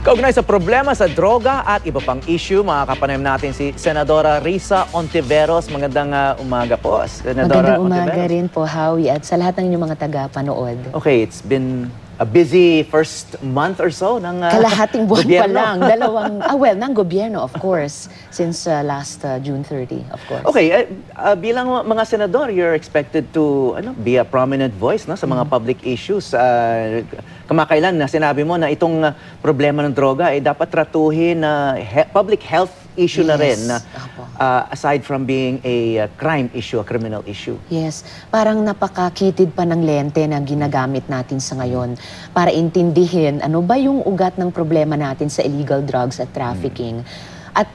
Kaugnay sa problema sa droga at iba pang issue, makakapanayam natin si Senadora Risa Ontiveros. Magandang umaga po, Senadora Magandang umaga Ontiveros. rin po, Howie, at sa lahat ng inyong mga taga-panood. Okay, it's been a busy first month or so ng Kalahating buwan gobyerno. pa lang, ng gobyerno, of course, since last June 30, of course. Okay, bilang mga senador, you're expected to be a prominent voice sa mga public issues. Kamakailan na sinabi mo na itong problema ng droga ay dapat tratuhin na public health issue na rin, aside from being a crime issue, a criminal issue. Yes, parang napakakitid pa ng lente na ginagamit natin sa ngayon para intindihin ano ba yung ugat ng problema natin sa illegal drugs at trafficking. At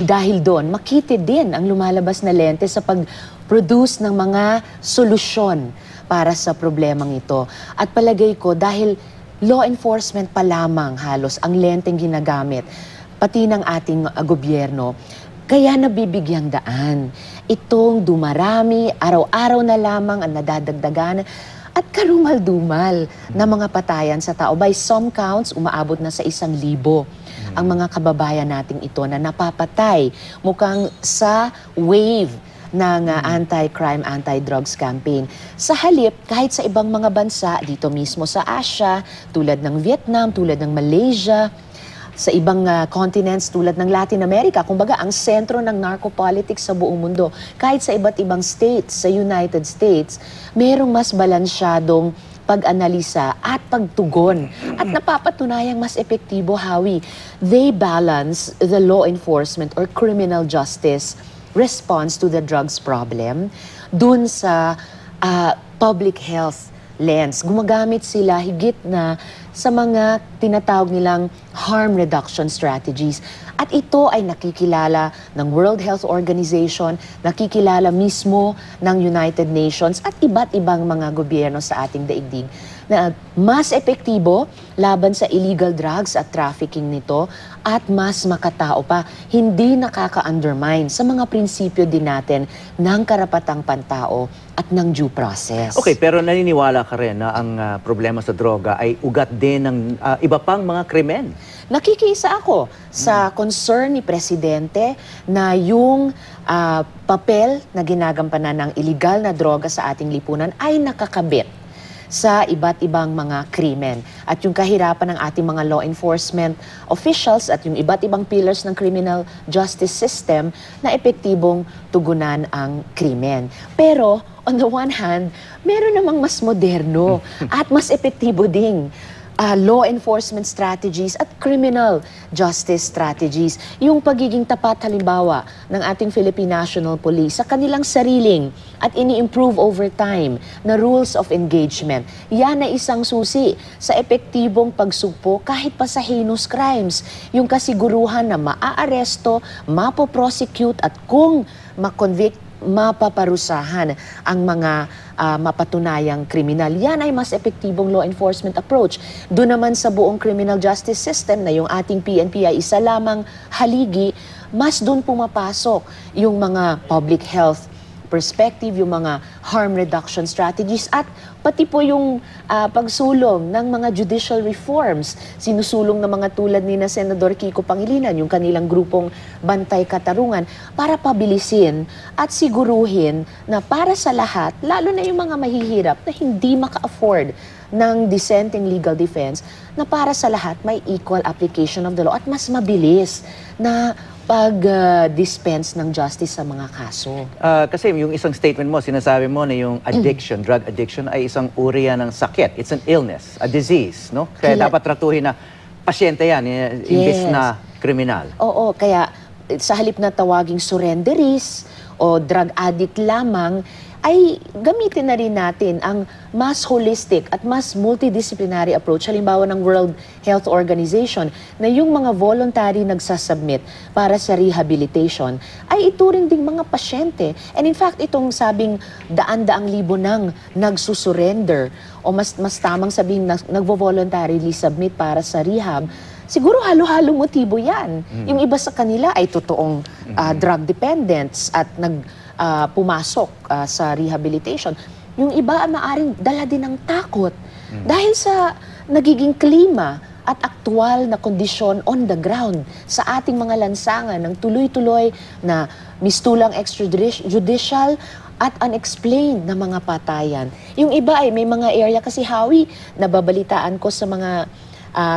dahil doon, makitid din ang lumalabas na lente sa pag-produce ng mga solusyon para sa problemang ito. At palagay ko, dahil law enforcement pa lamang halos ang lenteng ginagamit, pati ng ating gobyerno, kaya nabibigyang daan. Itong dumarami, araw-araw na lamang ang nadadagdagan at karumal-dumal na mga patayan sa tao. By some counts, umaabot na sa 1,000 ang mga kababayan nating ito na napapatay. Mukhang sa wave ng anti-crime, anti-drugs campaign. Sa halip, kahit sa ibang mga bansa, dito mismo sa Asia, tulad ng Vietnam, tulad ng Malaysia, sa ibang continents tulad ng Latin America, kumbaga ang sentro ng narcopolitics sa buong mundo, kahit sa iba't ibang states, sa United States, mayroong mas balansyadong pag-analisa at pagtugon. At napapatunayang mas epektibo, Howie. They balance the law enforcement or criminal justice response to the drugs problem dun sa public health lens. Gumagamit sila higit na sa mga tinatawag nilang harm reduction strategies. At ito ay nakikilala ng World Health Organization, nakikilala mismo ng United Nations at iba't ibang mga gobyerno sa ating daigdig na mas epektibo laban sa illegal drugs at trafficking nito at mas makatao pa, hindi nakaka-undermine sa mga prinsipyo din natin ng karapatang pantao at ng due process. Okay, pero naniniwala ka rin na ang problema sa droga ay ugat din ng iba pang mga krimen? Nakikiisa ako sa concern ni Presidente na yung papel na ginagampanan ng illegal na droga sa ating lipunan ay nakakabit sa iba't ibang mga krimen. At yung kahirapan ng ating mga law enforcement officials at yung iba't ibang pillars ng criminal justice system na epektibong tugunan ang krimen. Pero, on the one hand, meron namang mas moderno at mas epektibo ding law enforcement strategies at criminal justice strategies. Yung pagiging tapat halimbawa ng ating Philippine National Police sa kanilang sariling at ini-improve over time na rules of engagement. Yan ay isang susi sa epektibong pagsugpo kahit pa sa heinous crimes. Yung kasiguruhan na maa-aresto, mapoprosecute at kung makonvict, mapaparusahan ang mga mapatunayang kriminal. Yan ay mas epektibong law enforcement approach. Doon naman sa buong criminal justice system na yung ating PNP ay isa lamang haligi, mas doon pumapasok yung mga public health perspective, yung mga harm reduction strategies at pati po yung pagsulong ng mga judicial reforms. Sinusulong ng mga tulad ni na Senador Kiko Pangilinan, yung kanilang grupong Bantay Katarungan, para pabilisin at siguruhin na para sa lahat, lalo na yung mga mahihirap na hindi maka-afford ng dissenting legal defense, na para sa lahat may equal application of the law at mas mabilis na pag-dispense ng justice sa mga kaso. Kasi yung isang statement mo, sinasabi mo na yung addiction, drug addiction ay isang uri yan ng sakit. It's an illness, a disease, no? Kaya dapat tratuhin na pasyente yan, imbis na kriminal. Oo, kaya sa halip na tawaging surrenderies o drug addict lamang, ay gamitin na rin natin ang mas holistic at mas multidisciplinary approach, halimbawa ng World Health Organization, na yung mga voluntary nagsasubmit para sa rehabilitation ay ituring ding mga pasyente. And in fact, itong sabing daan-daang libo nang nagsusurrender o mas tamang sabihin nagvo-voluntarily submit para sa rehab, siguro halo-halo motibo yan. Yung iba sa kanila ay totoong drug dependents at pumasok sa rehabilitation. Yung iba maaring dala din ng takot dahil sa nagiging klima at aktwal na kondisyon on the ground sa ating mga lansangan ng tuloy-tuloy na mistulang extrajudicial at unexplained na mga patayan. Yung iba ay may mga area kasi, Howie, nababalitaan ko sa mga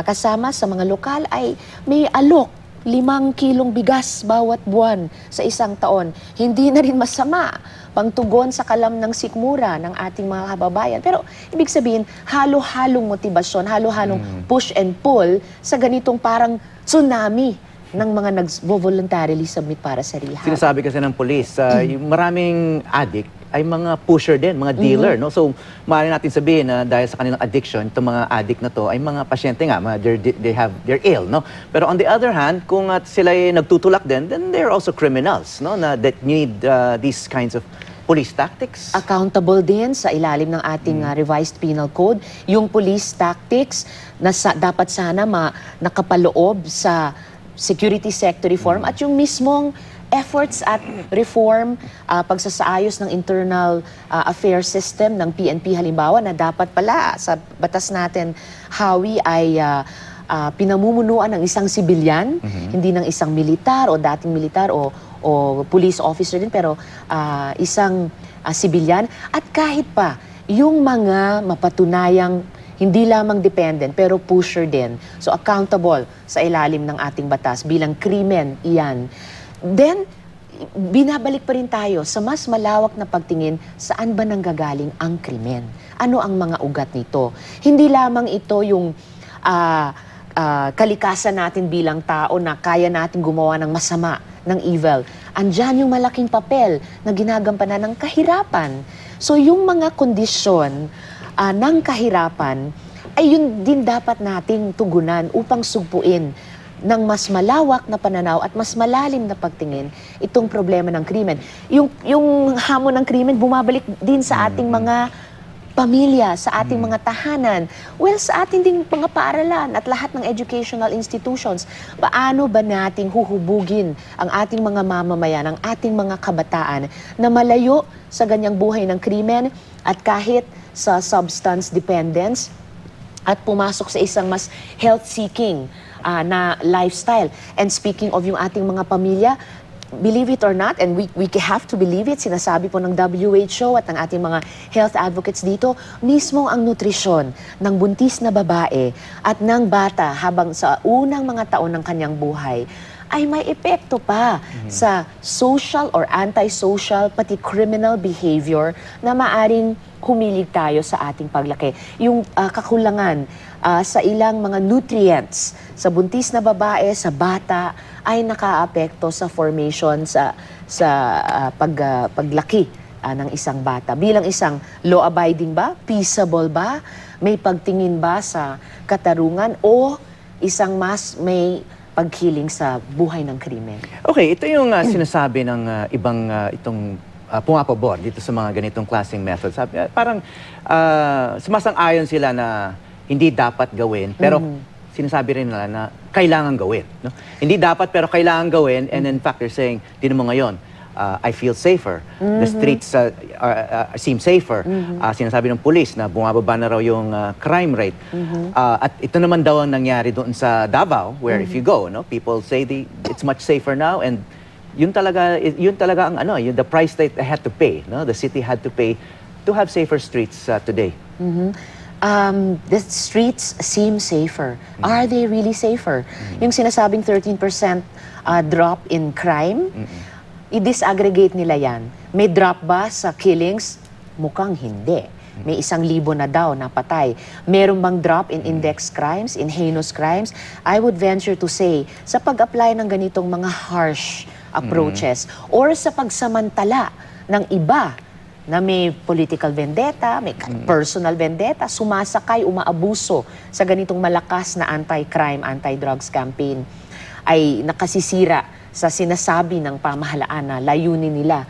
kasama sa mga lokal ay may alok 5 kilong bigas bawat buwan sa isang taon. Hindi na rin masama pangtugon sa kalam ng sikmura ng ating mga kababayan. Pero ibig sabihin, halo-halong motibasyon, halo-halong push and pull sa ganitong parang tsunami ng mga nag-voluntarily submit para sa rehab. Sinasabi kasi ng police, yung maraming addict ay mga pusher din, mga dealer, no? So, maaari natin sabihin na dahil sa kanilang addiction, itong mga addict na to ay mga pasyente nga, they're ill, no? Pero on the other hand, kung sila ay nagtutulak din, then they're also criminals, no? That need these kinds of police tactics. Accountable din sa ilalim ng ating revised penal code, yung police tactics na dapat sana nakapaloob sa security sector reform at yung mismong efforts at reform, pagsasaayos ng internal affairs system ng PNP halimbawa na dapat pala sa batas natin, Howie, ay pinamumunuan ng isang sibilyan, hindi ng isang militar o dating militar o police officer din, pero isang sibilyan. At kahit pa, yung mga mapatunayang hindi lamang dependent, pero pusher din. So accountable sa ilalim ng ating batas bilang krimen iyan. Then, binabalik pa rin tayo sa mas malawak na pagtingin saan ba nanggagaling ang krimen. Ano ang mga ugat nito? Hindi lamang ito yung kalikasan natin bilang tao na kaya natin gumawa ng masama, ng evil. Andyan yung malaking papel na ginagampanan ng kahirapan. So yung mga kondisyon ng kahirapan ay yun din dapat nating tugunan upang sugpuin ng mas malawak na pananaw at mas malalim na pagtingin itong problema ng krimen. Yung hamon ng krimen bumabalik din sa ating mga pamilya, sa ating mga tahanan, well, sa ating ding mga paaralan at lahat ng educational institutions. Paano ba nating huhubugin ang ating mga mamamayan, ang ating mga kabataan na malayo sa ganyang buhay ng krimen at kahit sa substance dependence at pumasok sa isang mas health-seeking na lifestyle. And speaking of yung ating mga pamilya, believe it or not, and we have to believe it, sinasabi po ng WHO at ng ating mga health advocates dito, mismo ang nutrisyon ng buntis na babae at ng bata habang sa unang mga taon ng kanyang buhay ay may epekto pa sa social or antisocial pati criminal behavior na maaring humilig tayo sa ating paglaki. Yung kakulangan sa ilang mga nutrients sa buntis na babae, sa bata, ay nakaapekto sa formation, sa paglaki ng isang bata. Bilang isang law-abiding ba? Peaceable ba? May pagtingin ba sa katarungan? O isang mas may paghiling sa buhay ng krimen? Okay, ito yung sinasabi ng ibang itong pumapabor dito sa mga ganitong klaseng methods. Parang sumasang-ayon sila na hindi dapat gawin, pero sinasabi rin nila na kailangan gawin. No? Hindi dapat pero kailangan gawin, and in fact they're saying, tinan mo ngayon, I feel safer. The streets seem safer. Sinasabi ng police na bumababa na raw yung crime rate. At ito naman daw ang nangyari doon sa Davao, where if you go, no, people say it's much safer now, and yun talaga ang the price that they had to pay, no? The city had to pay to have safer streets today. The streets seem safer. Are they really safer? Yung sinasabing 13% drop in crime, i-disaggregate nila yan. May drop ba sa killings? Mukhang hindi. May 1,000 na daw na patay. Meron bang drop in index crimes, in heinous crimes? I would venture to say, sa pag-apply ng ganitong mga harsh approaches or sa pagsamantala ng iba na may political vendetta, may personal vendetta, sumasakay, umaabuso sa ganitong malakas na anti-crime, anti-drugs campaign, ay nakasisira sa sinasabi ng pamahalaan na layunin nila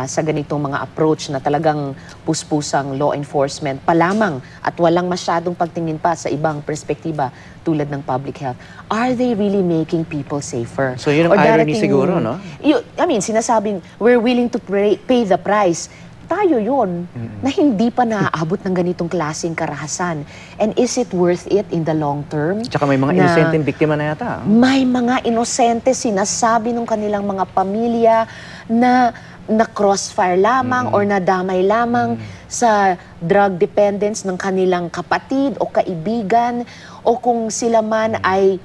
sa ganitong mga approach na talagang puspusang law enforcement pa lamang at walang masyadong pagtingin pa sa ibang perspektiba tulad ng public health. Are they really making people safer? So yun ang irony siguro, no? Sinasabing we're willing to pay the price tayo yun na hindi pa naaabot ng ganitong klaseng karahasan. And is it worth it in the long term? Tsaka may mga inosenteng biktima na yata. May mga inosente sinasabi ng kanilang mga pamilya na crossfire lamang or nadamay lamang sa drug dependence ng kanilang kapatid o kaibigan, o kung sila man ay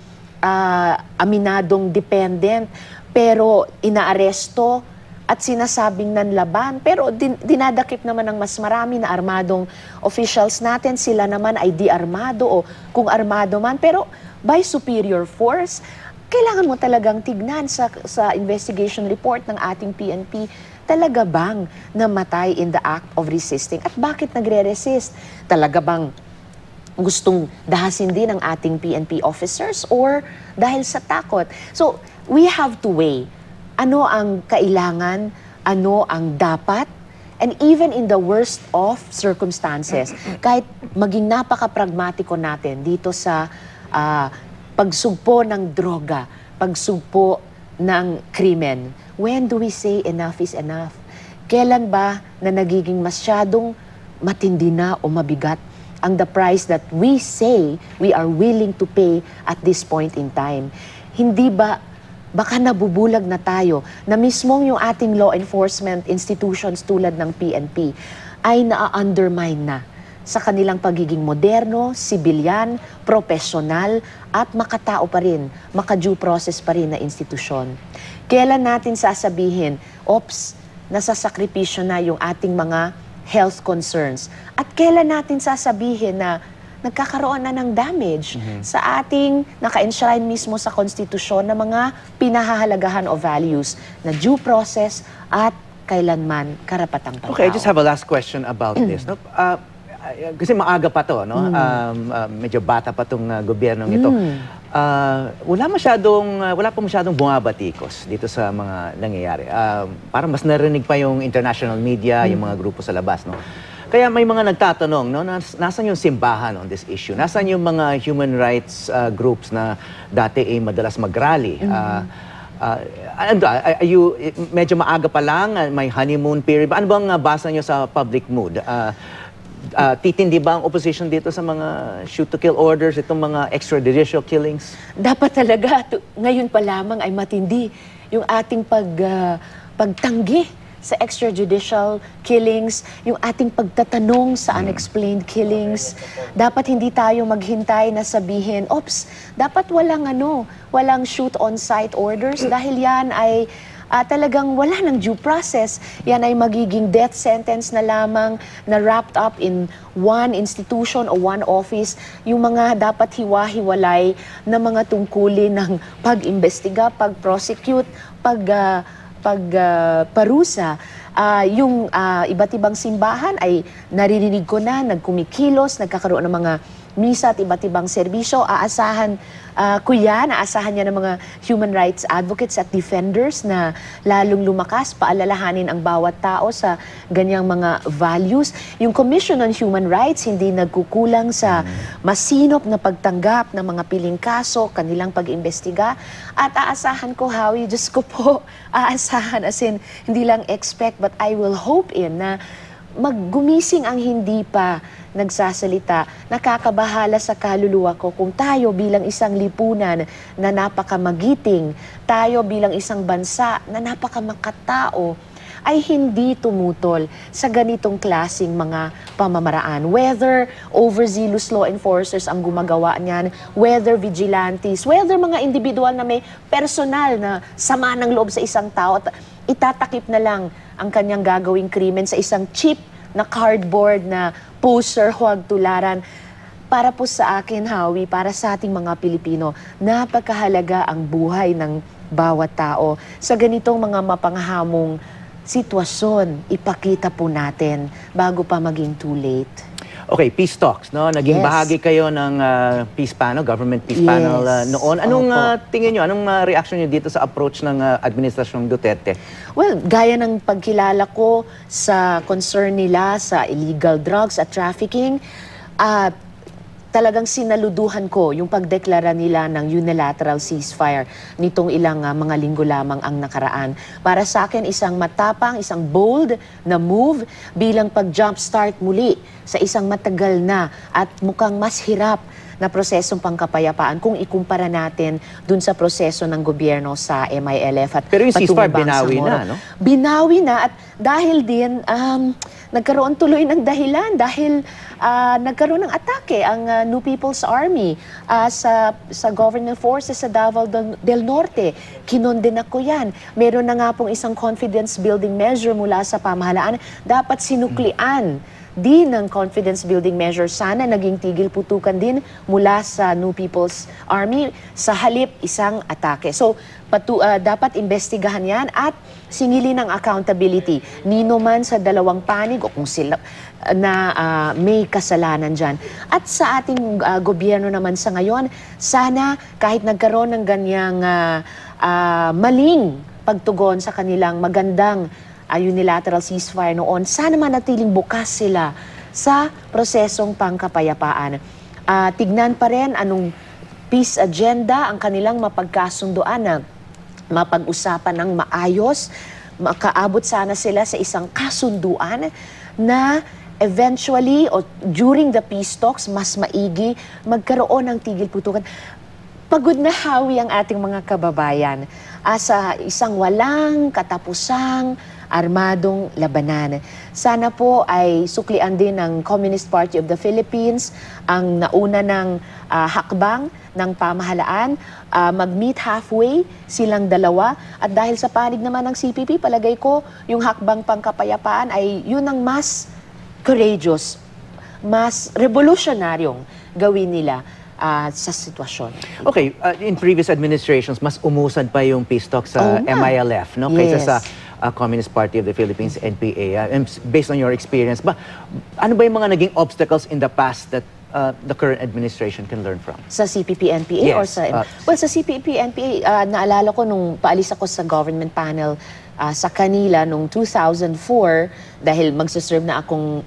aminadong dependent pero inaaresto at sinasabing nanlaban, pero dinadakip naman ng mas marami na armadong officials natin, sila naman ay di armado o kung armado man, pero by superior force. Kailangan mo talagang tignan sa investigation report ng ating PNP, talaga bang namatay in the act of resisting? At bakit nagre-resist? Talaga bang gustong dahasin din ng ating PNP officers or dahil sa takot? So, we have to weigh ano ang kailangan, ano ang dapat, and even in the worst of circumstances, kahit maging napaka-pragmatiko natin dito sa pagsugpo ng droga, pagsugpo ng krimen, when do we say enough is enough? Kailan ba na nagiging masyadong matindi na o mabigat ang the price that we say we are willing to pay at this point in time? Hindi ba baka nabubulag na tayo na mismong yung ating law enforcement institutions tulad ng PNP ay na-undermine na sa kanilang pagiging moderno, sibilyan, profesional, at makatao pa rin, maka-due process pa rin na institusyon. Kailan natin sasabihin, ops, nasasakripisyo na yung ating mga health concerns? At kailan natin sasabihin na nagkakaroon na ng damage sa ating naka-enshrine mismo sa konstitusyon na mga pinahahalagahan o values na due process at kailanman karapatang pantao. Okay, I just have a last question about this. No? Kasi maaga pa to, no? Medyo bata pa tong gobyernong ito. Wala pa masyadong bumabatikos dito sa mga nangyayari. Parang mas narinig pa yung international media, yung mga grupo sa labas, no? Kaya may mga nagtatanong, no, nasan yung simbahan on this issue? Nasan yung mga human rights groups na dati ay madalas mag-rally? Medyo maaga pa lang, may honeymoon period. Ano bang basa nyo sa public mood? Titindi ba ang opposition dito sa mga shoot-to-kill orders, itong mga extrajudicial killings? Dapat talaga, ngayon pa lamang ay matindi yung ating pagtanggi sa extrajudicial killings, yung ating pagtatanong sa unexplained killings. Dapat hindi tayo maghintay na sabihin, ops, dapat walang shoot-on-site orders dahil yan ay talagang wala ng due process. Yan ay magiging death sentence na lamang na wrapped up in one institution o one office. Yung mga dapat hiwa-hiwalay na mga tungkulin ng pag-imbestiga, pag-prosecute, pagparusa. Yung iba't ibang simbahan ay naririnig ko na, nagkumikilos, nagkakaroon ng mga misa at iba't ibang serbisyo. Aasahan niya ng mga human rights advocates at defenders na lalong lumakas, paalalahanin ang bawat tao sa ganyang mga values. Yung Commission on Human Rights hindi nagkukulang sa masinop na pagtanggap ng mga piling kaso, kanilang pag-imbestiga. At aasahan ko, Howie, Diyos ko po, aasahan, as in, hindi lang expect, but I will hope in na maggumising ang hindi pa nagsasalita. Nakakabahala sa kaluluwa ko kung tayo bilang isang lipunan na napakamagiting, tayo bilang isang bansa na napakamakatao, ay hindi tumutol sa ganitong klasing mga pamamaraan. Whether overzealous law enforcers ang gumagawa niyan, whether vigilantes, whether mga individual na may personal na sama ng loob sa isang tao at itatakip na lang ang kanyang gagawing krimen sa isang cheap na cardboard na poster, huwag tularan. Para po sa akin, Howie, para sa ating mga Pilipino, napakahalaga ang buhay ng bawat tao. Sa ganitong mga mapanghamong sitwasyon, ipakita po natin bago pa maging too late. Okay, peace talks, no? Naging bahagi kayo ng peace panel, government peace panel noon. Anong tingin nyo, anong reaction nyo dito sa approach ng Administrasyong Duterte? Well, gaya ng pagkilala ko sa concern nila sa illegal drugs at trafficking, talagang sinaluduhan ko yung pagdeklara nila ng unilateral ceasefire nitong ilang mga linggo lamang ang nakaraan. Para sa akin, isang matapang, isang bold na move bilang pag-jumpstart muli sa isang matagal na at mukhang mas hirap na prosesong pangkapayapaan kung ikumpara natin dun sa proseso ng gobyerno sa MILF at pero yung ceasefire patungong binawi Bangsamoro. na, no? Binawi na, at dahil din nagkaroon tuloy ng dahilan dahil nagkaroon ng atake ang New People's Army sa government forces sa Davao del Norte. Kinondena ko yan. Meron na nga pong isang confidence building measure mula sa pamahalaan. Dapat sinuklian din ng confidence building measure. Sana naging tigil putukan din mula sa New People's Army sa halip isang atake. So, dapat investigahan yan at singilin ng accountability. Nino man sa dalawang panig o kung sila na may kasalanan dyan. At sa ating gobyerno naman sa ngayon, sana kahit nagkaroon ng ganyang maling pagtugon sa kanilang magandang unilateral ceasefire noon, sana manatiling bukas sila sa prosesong pangkapayapaan. Tignan pa rin anong peace agenda ang kanilang mapagkasunduan na mapag-usapan ng maayos, makaabot sana sila sa isang kasunduan na eventually o during the peace talks, mas maigi magkaroon ng tigil putukan. Pagod na hawi ang ating mga kababayan sa isang walang katapusang armadong labanan. Sana po ay suklian din ng Communist Party of the Philippines ang nauna ng hakbang ng pamahalaan, mag-meet halfway silang dalawa, at dahil sa panig naman ng CPP, palagay ko yung hakbang pangkapayapaan ay yun ang mas courageous, mas revolutionaryong gawin nila sa sitwasyon. Okay, in previous administrations, mas umusad pa yung peace talks sa MILF, no? Kaysa sa Communist Party of the Philippines, NPA. And based on your experience, ano ba yung mga naging obstacles in the past that the current administration can learn from? Sa CPP-NPA? Yes. Or sa... well, sa CPP-NPA, naalala ko nung paalis ako sa government panel sa kanila noong 2004, dahil magsaserve na akong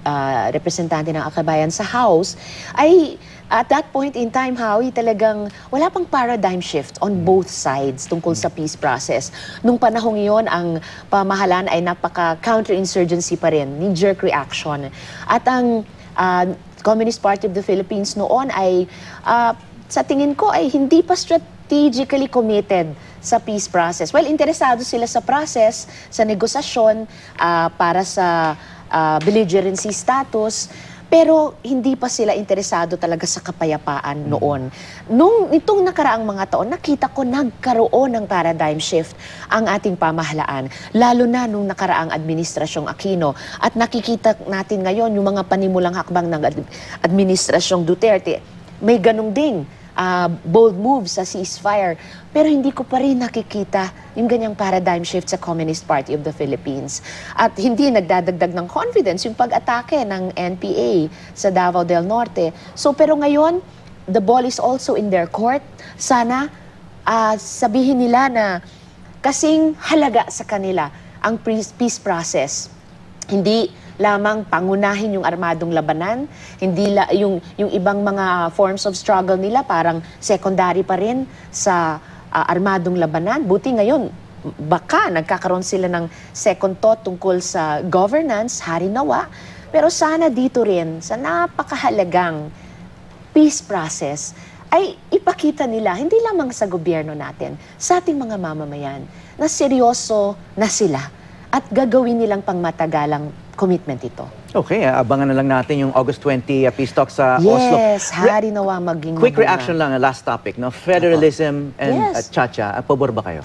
representante ng Akabayan sa House, ay at that point in time, Howie, talagang wala pang paradigm shift on both sides tungkol sa peace process. Nung panahong iyon, ang pamahalaan ay napaka-counterinsurgency pa rin, knee-jerk reaction. At ang Communist Party of the Philippines noon ay, sa tingin ko, ay hindi pa strategically committed sa peace process. Well, interesado sila sa process, sa negosasyon, para sa belligerency status, pero hindi pa sila interesado talaga sa kapayapaan noon. Nung itong nakaraang mga taon, nakita ko nagkaroon ng paradigm shift ang ating pamahalaan, lalo na nung nakaraang administrasyong Aquino. At nakikita natin ngayon yung mga panimulang hakbang ng administrasyong Duterte. May ganong ding bold move sa ceasefire. Pero hindi ko pa rin nakikita yung ganyang paradigm shift sa Communist Party of the Philippines. At hindi nagdadagdag ng confidence yung pag-atake ng NPA sa Davao del Norte. So, pero ngayon, the ball is also in their court. Sana sabihin nila na kasing halaga sa kanila ang peace process. Hindi lamang pangunahin yung armadong labanan, hindi yung ibang mga forms of struggle nila parang secondary pa rin sa armadong labanan. Buti ngayon, baka nagkakaroon sila ng second thought tungkol sa governance, harinawa, pero sana dito rin, sa napakahalagang peace process, ay ipakita nila, hindi lamang sa gobyerno natin, sa ating mga mamamayan, na seryoso na sila at gagawin nilang pangmatagalang commitment ito. Okay, abangan na lang natin yung August 20 peace talk sa Oslo. Yes, hari nawa maging quick mabunga. reaction lang, last topic, no? Federalism and Yes. Chacha, pabor ba kayo?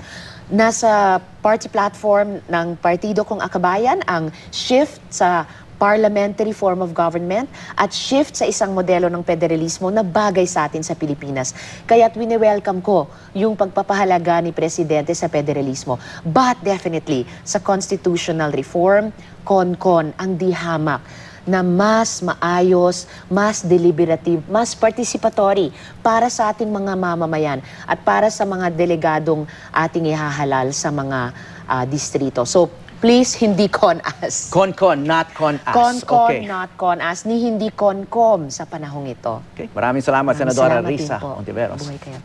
Nasa party platform ng Partido Kong Akabayan ang shift sa parliamentary form of government at shift sa isang modelo ng federalismo na bagay sa atin sa Pilipinas. Kaya't wini-welcome ko yung pagpapahalaga ni Presidente sa federalismo. But definitely, sa constitutional reform, kon-kon ang dihamak na mas maayos, mas deliberative, mas participatory para sa ating mga mamamayan at para sa mga delegadong ating ihahalal sa mga distrito. So, Please, hindi con-as. Con-con, not con-as. Con-con, Okay. not con-as. Ni hindi con-com sa panahong ito. Okay. Maraming salamat, Senadora Salamat din Risa po. Ontiveros. Buhay kayo.